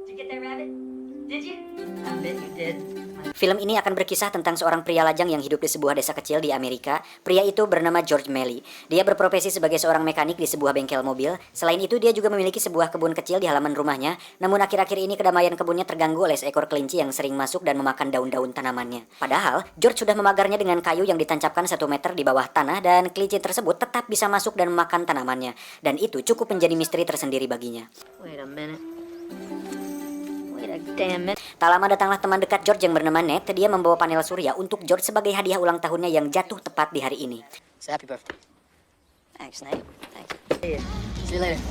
Did you get that rabbit? Did you? I bet you did. Film ini akan berkisah tentang seorang pria lajang yang hidup di sebuah desa kecil di Amerika. Pria itu bernama George Melly. Dia berprofesi sebagai seorang mekanik di sebuah bengkel mobil. Selain itu, dia juga memiliki sebuah kebun kecil di halaman rumahnya. Namun akhir-akhir ini kedamaian kebunnya terganggu oleh seekor kelinci yang sering masuk dan memakan daun-daun tanamannya. Padahal, George sudah memagarnya dengan kayu yang ditancapkan 1 meter di bawah tanah dan kelinci tersebut tetap bisa masuk dan memakan tanamannya. Dan itu cukup menjadi misteri tersendiri baginya. Wait a minute. Wait a damn minute. Tak lama datanglah teman dekat George yang bernama Ned. Dia membawa panel surya untuk George sebagai hadiah ulang tahunnya yang jatuh tepat di hari ini. So happy birthday. Thanks, Nate. Thanks. See ya. See you later.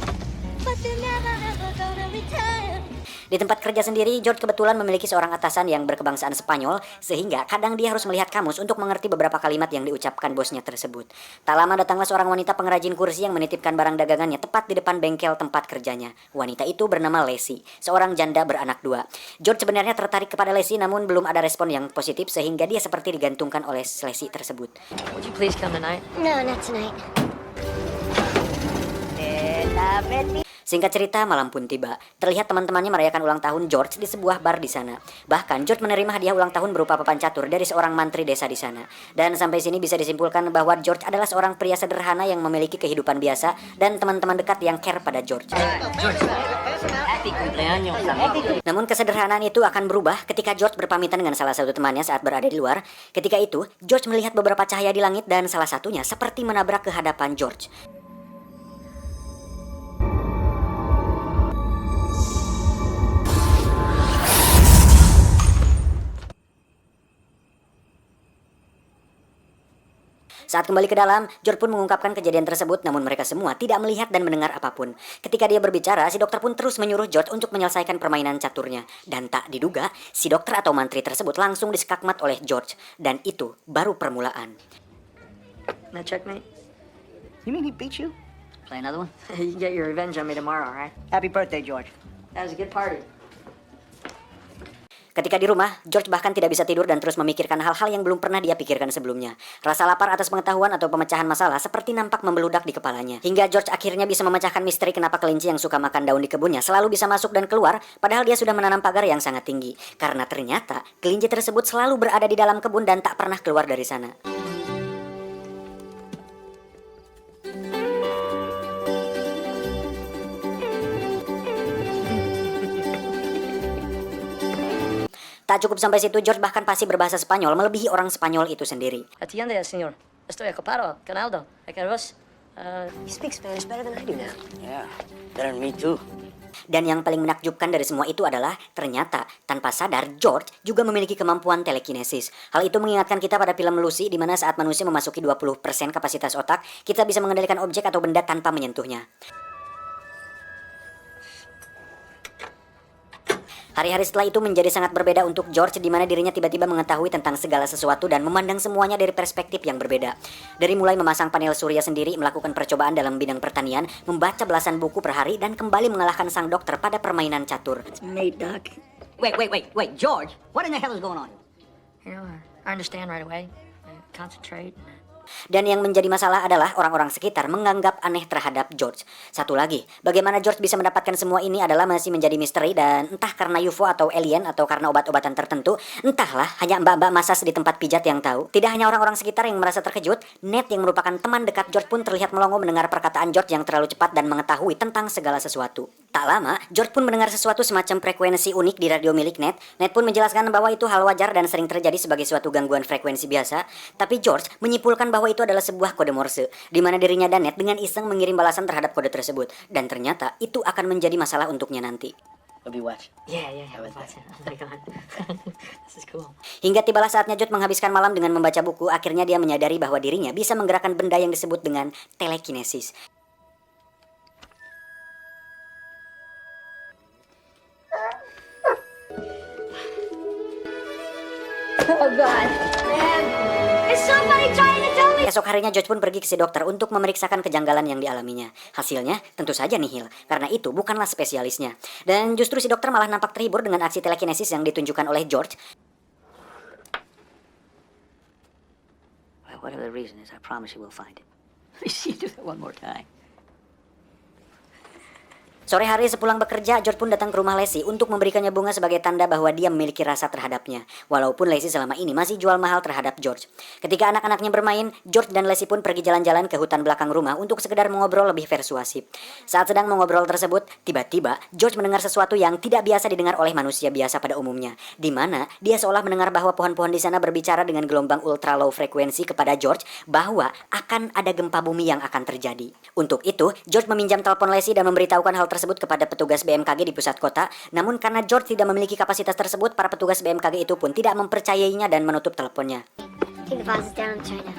But they're never ever gonna return. Di tempat kerja sendiri, George kebetulan memiliki seorang atasan yang berkebangsaan Spanyol, sehingga kadang dia harus melihat kamus untuk mengerti beberapa kalimat yang diucapkan bosnya tersebut. Tak lama datanglah seorang wanita pengrajin kursi yang menitipkan barang dagangannya tepat di depan bengkel tempat kerjanya. Wanita itu bernama Lacey, seorang janda beranak 2. George sebenarnya tertarik kepada Lacey, namun belum ada respon yang positif sehingga dia seperti digantungkan oleh Lacey tersebut. Would you please come tonight? No, not tonight. Singkat cerita, malam pun tiba. Terlihat teman-temannya merayakan ulang tahun George di sebuah bar di sana. Bahkan George menerima hadiah ulang tahun berupa papan catur dari seorang mantri desa di sana. Dan sampai sini bisa disimpulkan bahwa George adalah seorang pria sederhana yang memiliki kehidupan biasa dan teman-teman dekat yang care pada George. Happy cumpleaños, amigo. Namun kesederhanaan itu akan berubah ketika George berpamitan dengan salah satu temannya saat berada di luar. Ketika itu, George melihat beberapa cahaya di langit dan salah satunya seperti menabrak ke hadapan George. Saat kembali ke dalam, George pun mengungkapkan kejadian tersebut, namun mereka semua tidak melihat dan mendengar apapun. Ketika dia berbicara, si dokter pun terus menyuruh George untuk menyelesaikan permainan caturnya. Dan tak diduga, si dokter atau mantri tersebut langsung disekakmat oleh George. Dan itu baru permulaan. Now checkmate. You mean he beat you? Play another one? You can get your revenge on me tomorrow, alright? Happy birthday, George. That was a good party. Ketika di rumah, George bahkan tidak bisa tidur dan terus memikirkan hal-hal yang belum pernah dia pikirkan sebelumnya. Rasa lapar atas pengetahuan atau pemecahan masalah seperti nampak membeludak di kepalanya. Hingga George akhirnya bisa memecahkan misteri kenapa kelinci yang suka makan daun di kebunnya selalu bisa masuk dan keluar, padahal dia sudah menanam pagar yang sangat tinggi. Karena ternyata, kelinci tersebut selalu berada di dalam kebun dan tak pernah keluar dari sana. Tak cukup sampai situ, George bahkan pasti berbahasa Spanyol melebihi orang Spanyol itu sendiri. Atiende, señor. Estoy ocupado. Canaldo. Ecaros. You speak Spanish better than I do now. Yeah, better than me too. Dan yang paling menakjubkan dari semua itu adalah ternyata tanpa sadar George juga memiliki kemampuan telekinesis. Hal itu mengingatkan kita pada film Lucy di mana saat manusia memasuki 20% kapasitas otak, kita bisa mengendalikan objek atau benda tanpa menyentuhnya. Hari-hari setelah itu menjadi sangat berbeda untuk George, di mana dirinya tiba-tiba mengetahui tentang segala sesuatu dan memandang semuanya dari perspektif yang berbeda. Dari mulai memasang panel surya sendiri, melakukan percobaan dalam bidang pertanian, membaca belasan buku per hari, dan kembali mengalahkan sang dokter pada permainan catur. Nate, Doc. Wait, George. What in the hell is going on? You know, I understand right away. Concentrate. Dan yang menjadi masalah adalah orang-orang sekitar menganggap aneh terhadap George. Satu lagi, bagaimana George bisa mendapatkan semua ini adalah masih menjadi misteri dan entah karena UFO atau alien atau karena obat-obatan tertentu, entahlah, hanya mbak-mbak masas di tempat pijat yang tahu. Tidak hanya orang-orang sekitar yang merasa terkejut, Ned yang merupakan teman dekat George pun terlihat melongo mendengar perkataan George yang terlalu cepat dan mengetahui tentang segala sesuatu. Tak lama, George pun mendengar sesuatu semacam frekuensi unik di radio milik Ned. Ned pun menjelaskan bahwa itu hal wajar dan sering terjadi sebagai suatu gangguan frekuensi biasa. Tapi George menyimpulkan bahwa itu adalah sebuah kode Morse, di mana dirinya dan Ned dengan iseng mengirim balasan terhadap kode tersebut. Dan ternyata itu akan menjadi masalah untuknya nanti. We'll be watching. Yeah. I was watching. Oh my God. This is cool. Hingga tibalah saatnya George menghabiskan malam dengan membaca buku, akhirnya dia menyadari bahwa dirinya bisa menggerakkan benda yang disebut dengan telekinesis. Oh God. Man, is somebody trying to tell me? Esok harinya George pun pergi ke si dokter untuk memeriksakan kejanggalan yang dialaminya. Hasilnya tentu saja nihil, karena itu bukanlah spesialisnya. Dan justru si dokter malah nampak terhibur dengan aksi telekinesis yang ditunjukkan oleh George. Well, whatever the reason is, I promise you we'll find it. Let me see you do that one more time. Sore hari sepulang bekerja, George pun datang ke rumah Lacey untuk memberikannya bunga sebagai tanda bahwa dia memiliki rasa terhadapnya. Walaupun Lacey selama ini masih jual mahal terhadap George. Ketika anak-anaknya bermain, George dan Lacey pun pergi jalan-jalan ke hutan belakang rumah untuk sekedar mengobrol lebih persuasif. Saat sedang mengobrol tersebut, tiba-tiba George mendengar sesuatu yang tidak biasa didengar oleh manusia biasa pada umumnya. Di mana dia seolah mendengar bahwa pohon-pohon di sana berbicara dengan gelombang ultra low frekuensi kepada George bahwa akan ada gempa bumi yang akan terjadi. Untuk itu, George meminjam telepon Lacey dan memberitahukan hal tersebut kepada petugas BMKG di pusat kota. Namun karena George tidak memiliki kapasitas tersebut, para petugas BMKG itu pun tidak mempercayainya dan menutup teleponnya. Take the vases down in China.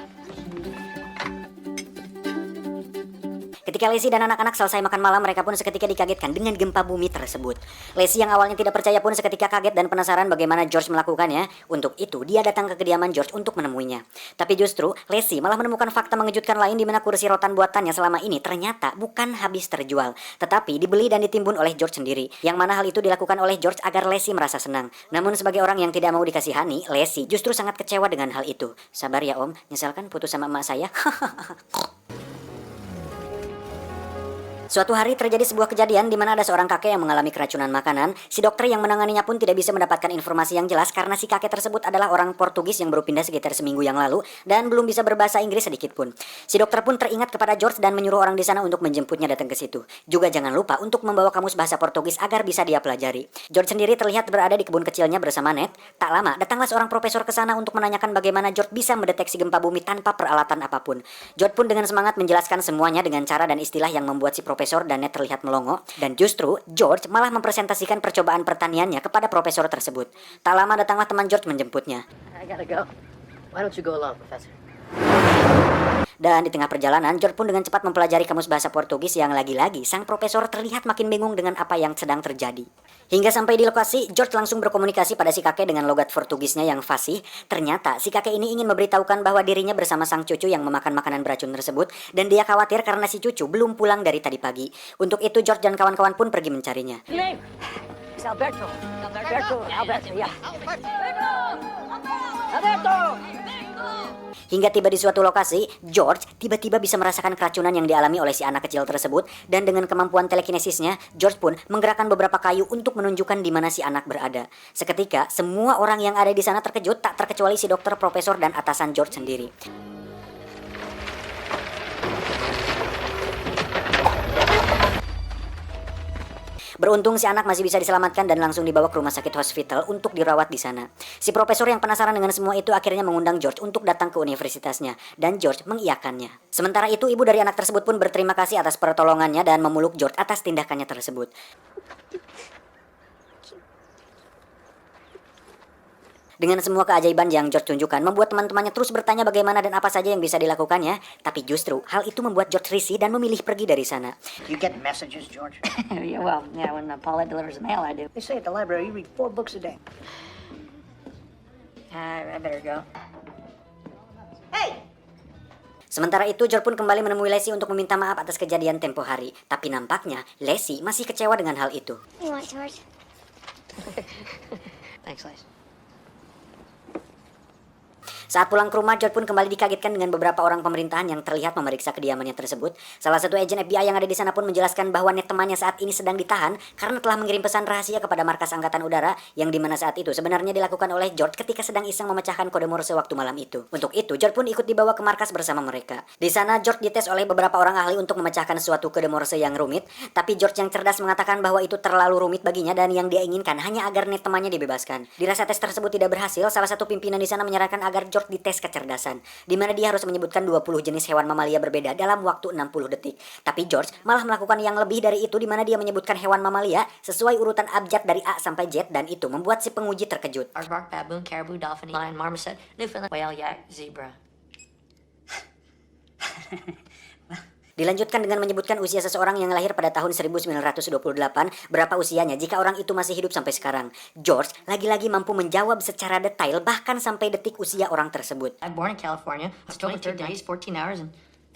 Ketika Lacey dan anak-anak selesai makan malam, mereka pun seketika dikagetkan dengan gempa bumi tersebut. Lacey yang awalnya tidak percaya pun seketika kaget dan penasaran bagaimana George melakukannya. Untuk itu, dia datang ke kediaman George untuk menemuinya. Tapi justru, Lacey malah menemukan fakta mengejutkan lain di mana kursi rotan buatannya selama ini ternyata bukan habis terjual, tetapi dibeli dan ditimbun oleh George sendiri. Yang mana hal itu dilakukan oleh George agar Lacey merasa senang. Namun sebagai orang yang tidak mau dikasihani, Lacey justru sangat kecewa dengan hal itu. Sabar ya om, nyesalkan putus sama emak saya. Suatu hari terjadi sebuah kejadian di mana ada seorang kakek yang mengalami keracunan makanan. Si dokter yang menanganinya pun tidak bisa mendapatkan informasi yang jelas karena si kakek tersebut adalah orang Portugis yang baru pindah sekitar seminggu yang lalu dan belum bisa berbahasa Inggris sedikit pun. Si dokter pun teringat kepada George dan menyuruh orang di sana untuk menjemputnya datang ke situ. Juga jangan lupa untuk membawa kamus bahasa Portugis agar bisa dia pelajari. George sendiri terlihat berada di kebun kecilnya bersama Ned. Tak lama, datanglah seorang profesor ke sana untuk menanyakan bagaimana George bisa mendeteksi gempa bumi tanpa peralatan apapun. George pun dengan semangat menjelaskan semuanya dengan cara dan istilah yang membuat si profesor dan Ned terlihat melongo, dan justru George malah mempresentasikan percobaan pertaniannya kepada profesor tersebut. Tak lama datanglah teman George menjemputnya. I gotta go. Why don't you go along, Professor? Dan di tengah perjalanan, George pun dengan cepat mempelajari kamus bahasa Portugis yang lagi-lagi sang profesor terlihat makin bingung dengan apa yang sedang terjadi. Hingga sampai di lokasi, George langsung berkomunikasi pada si kakek dengan logat Portugisnya yang fasih. Ternyata si kakek ini ingin memberitahukan bahwa dirinya bersama sang cucu yang memakan makanan beracun tersebut, dan dia khawatir karena si cucu belum pulang dari tadi pagi. Untuk itu George dan kawan-kawan pun pergi mencarinya. It's Alberto. Alberto, yeah. Alberto! Hingga tiba di suatu lokasi, George tiba-tiba bisa merasakan keracunan yang dialami oleh si anak kecil tersebut, dan dengan kemampuan telekinesisnya, George pun menggerakkan beberapa kayu untuk menunjukkan di mana si anak berada. Seketika, semua orang yang ada di sana terkejut, tak terkecuali si dokter, profesor, dan atasan George sendiri. Beruntung si anak masih bisa diselamatkan dan langsung dibawa ke rumah sakit hospital untuk dirawat di sana. Si profesor yang penasaran dengan semua itu akhirnya mengundang George untuk datang ke universitasnya, dan George mengiyakannya. Sementara itu ibu dari anak tersebut pun berterima kasih atas pertolongannya dan memeluk George atas tindakannya tersebut. Dengan semua keajaiban yang George tunjukkan, membuat teman-temannya terus bertanya bagaimana dan apa saja yang bisa dilakukannya. Tapi justru hal itu membuat George risih dan memilih pergi dari sana. You get messages, George? Yeah, when Paulette delivers the mail, I do. They say at the library you read 4 books a day. I better go. Hey! Sementara itu George pun kembali menemui Lacey untuk meminta maaf atas kejadian tempo hari. Tapi nampaknya Lacey masih kecewa dengan hal itu. You want George? Thanks, Lace. Saat pulang ke rumah, George pun kembali dikagetkan dengan beberapa orang pemerintahan yang terlihat memeriksa kediamannya tersebut. Salah satu agen FBI yang ada di sana pun menjelaskan bahwa Ned temannya saat ini sedang ditahan karena telah mengirim pesan rahasia kepada markas angkatan udara yang dimana saat itu sebenarnya dilakukan oleh George ketika sedang iseng memecahkan kode Morse waktu malam itu. Untuk itu, George pun ikut dibawa ke markas bersama mereka. Di sana, George dites oleh beberapa orang ahli untuk memecahkan suatu kode Morse yang rumit, tapi George yang cerdas mengatakan bahwa itu terlalu rumit baginya dan yang dia inginkan hanya agar Ned temannya dibebaskan. Dirasa tes tersebut tidak berhasil, salah satu pimpinan di sana menyarankan agar George dites kecerdasan, di mana dia harus menyebutkan 20 jenis hewan mamalia berbeda dalam waktu 60 detik. Tapi George malah melakukan yang lebih dari itu, di mana dia menyebutkan hewan mamalia sesuai urutan abjad dari A sampai Z, dan itu membuat si penguji terkejut. Aardvark, baboon, caribou, dolphin, lion, marmoset, Newfoundland, whale, yak, zebra. Dilanjutkan dengan menyebutkan usia seseorang yang lahir pada tahun 1928, berapa usianya jika orang itu masih hidup sampai sekarang. George lagi-lagi mampu menjawab secara detail bahkan sampai detik usia orang tersebut. I'm born in California. It's 23 days, 14 hours, and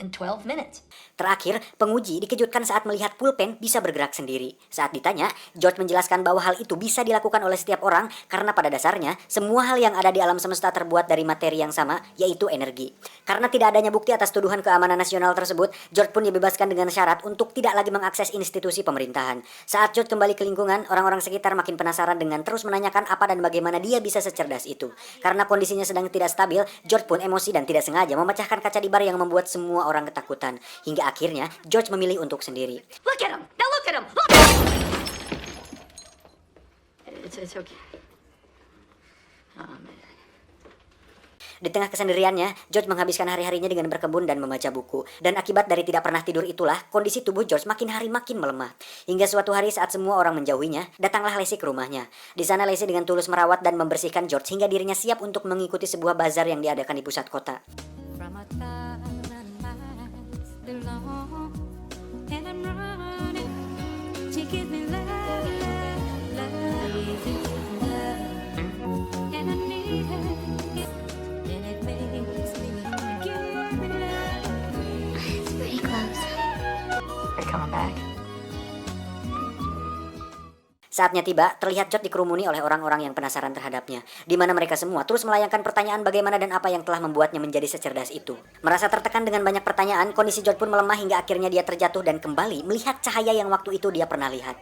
in 12 minutes. Terakhir, penguji dikejutkan saat melihat pulpen bisa bergerak sendiri. Saat ditanya, George menjelaskan bahwa hal itu bisa dilakukan oleh setiap orang karena pada dasarnya semua hal yang ada di alam semesta terbuat dari materi yang sama, yaitu energi. Karena tidak adanya bukti atas tuduhan keamanan nasional tersebut, George pun dibebaskan dengan syarat untuk tidak lagi mengakses institusi pemerintahan. Saat George kembali ke lingkungan, orang-orang sekitar makin penasaran dengan terus menanyakan apa dan bagaimana dia bisa secerdas itu. Karena kondisinya sedang tidak stabil, George pun emosi dan tidak sengaja memecahkan kaca di bar yang membuat semua orang ketakutan. Hingga akhirnya George memilih untuk sendiri. Look at him! Now look at him! Look! It's okay. Oh, man. Di tengah kesendiriannya, George menghabiskan hari-harinya dengan berkebun dan membaca buku. Dan akibat dari tidak pernah tidur itulah, kondisi tubuh George makin hari makin melemah. Hingga suatu hari saat semua orang menjauhinya, datanglah Lacey ke rumahnya. Di sana Lacey dengan tulus merawat dan membersihkan George hingga dirinya siap untuk mengikuti sebuah bazar yang diadakan di pusat kota. Saatnya tiba, terlihat George dikerumuni oleh orang-orang yang penasaran terhadapnya, di mana mereka semua terus melayangkan pertanyaan bagaimana dan apa yang telah membuatnya menjadi secerdas itu. Merasa tertekan dengan banyak pertanyaan, kondisi George pun melemah hingga akhirnya dia terjatuh dan kembali melihat cahaya yang waktu itu dia pernah lihat.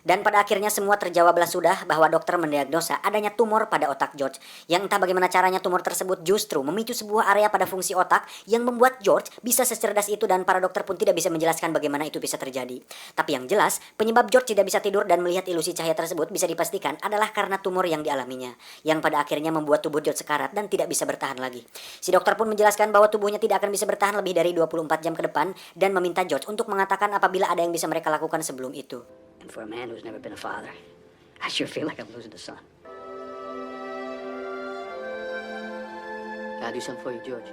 Dan pada akhirnya semua terjawablah sudah bahwa dokter mendiagnosa adanya tumor pada otak George. Yang entah bagaimana caranya tumor tersebut justru memicu sebuah area pada fungsi otak yang membuat George bisa secerdas itu dan para dokter pun tidak bisa menjelaskan bagaimana itu bisa terjadi. Tapi yang jelas, penyebab George tidak bisa tidur dan melihat ilusi cahaya tersebut bisa dipastikan adalah karena tumor yang dialaminya. Yang pada akhirnya membuat tubuh George sekarat dan tidak bisa bertahan lagi. Si dokter pun menjelaskan bahwa tubuhnya tidak akan bisa bertahan lebih dari 24 jam ke depan dan meminta George untuk mengatakan apabila ada yang bisa mereka lakukan sebelum itu. And for a man who's never been a father, I sure feel like I'm losing a son. Can I do something for you, George?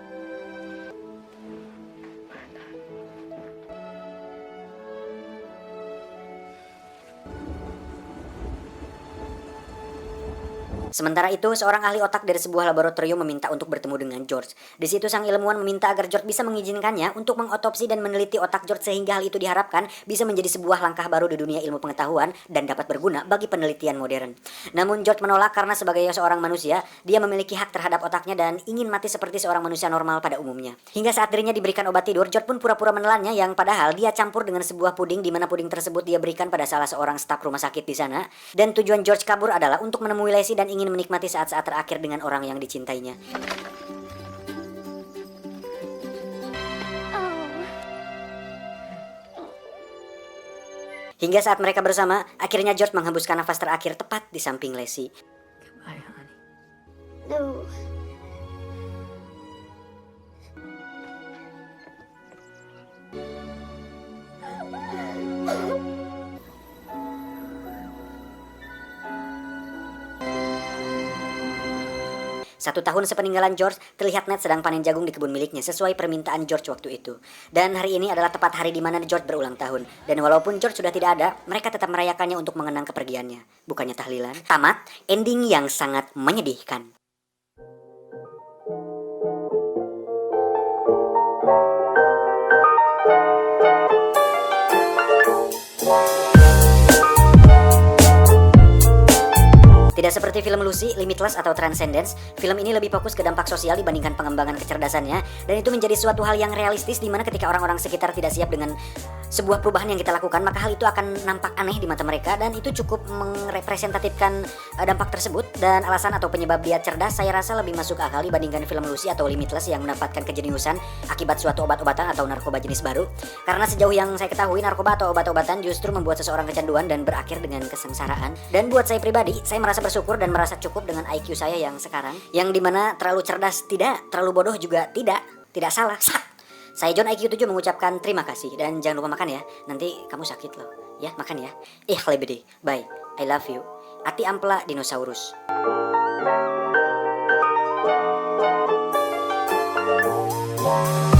Sementara itu, seorang ahli otak dari sebuah laboratorium meminta untuk bertemu dengan George. Di situ sang ilmuwan meminta agar George bisa mengizinkannya untuk mengotopsi dan meneliti otak George sehingga hal itu diharapkan bisa menjadi sebuah langkah baru di dunia ilmu pengetahuan dan dapat berguna bagi penelitian modern. Namun George menolak karena sebagai seorang manusia, dia memiliki hak terhadap otaknya dan ingin mati seperti seorang manusia normal pada umumnya. Hingga saat dirinya diberikan obat tidur, George pun pura-pura menelannya yang padahal dia campur dengan sebuah puding di mana puding tersebut dia berikan pada salah seorang staf rumah sakit di sana. Dan tujuan George kabur adalah untuk menemui Lacey dan ingin menikmati saat-saat terakhir dengan orang yang dicintainya. Hingga saat mereka bersama, akhirnya George menghembuskan nafas terakhir tepat di samping Lacey. Goodbye, honey. No. Satu tahun sepeninggalan George, terlihat Ned sedang panen jagung di kebun miliknya sesuai permintaan George waktu itu. Dan hari ini adalah tepat hari di mana George berulang tahun. Dan walaupun George sudah tidak ada, mereka tetap merayakannya untuk mengenang kepergiannya. Bukannya tahlilan. Tamat, ending yang sangat menyedihkan. Tidak seperti film Lucy, Limitless atau Transcendence, film ini lebih fokus ke dampak sosial dibandingkan pengembangan kecerdasannya, dan itu menjadi suatu hal yang realistis di mana ketika orang-orang sekitar tidak siap dengan sebuah perubahan yang kita lakukan, maka hal itu akan nampak aneh di mata mereka, dan itu cukup merepresentatifkan dampak tersebut. Dan alasan atau penyebab dia cerdas saya rasa lebih masuk akal dibandingkan film Lucy atau Limitless yang mendapatkan kejeniusan akibat suatu obat-obatan atau narkoba jenis baru. Karena sejauh yang saya ketahui, narkoba atau obat-obatan justru membuat seseorang kecanduan dan berakhir dengan kesengsaraan. Dan buat saya pribadi, saya merasa bersyukur dan merasa cukup dengan IQ saya yang sekarang, yang dimana terlalu cerdas tidak, terlalu bodoh juga tidak salah. Saya John IQ 7 mengucapkan terima kasih dan jangan lupa makan ya, nanti kamu sakit loh. Ya, makan ya. Lebih bye, I love you. Ati ampela dinosaurus. Oh.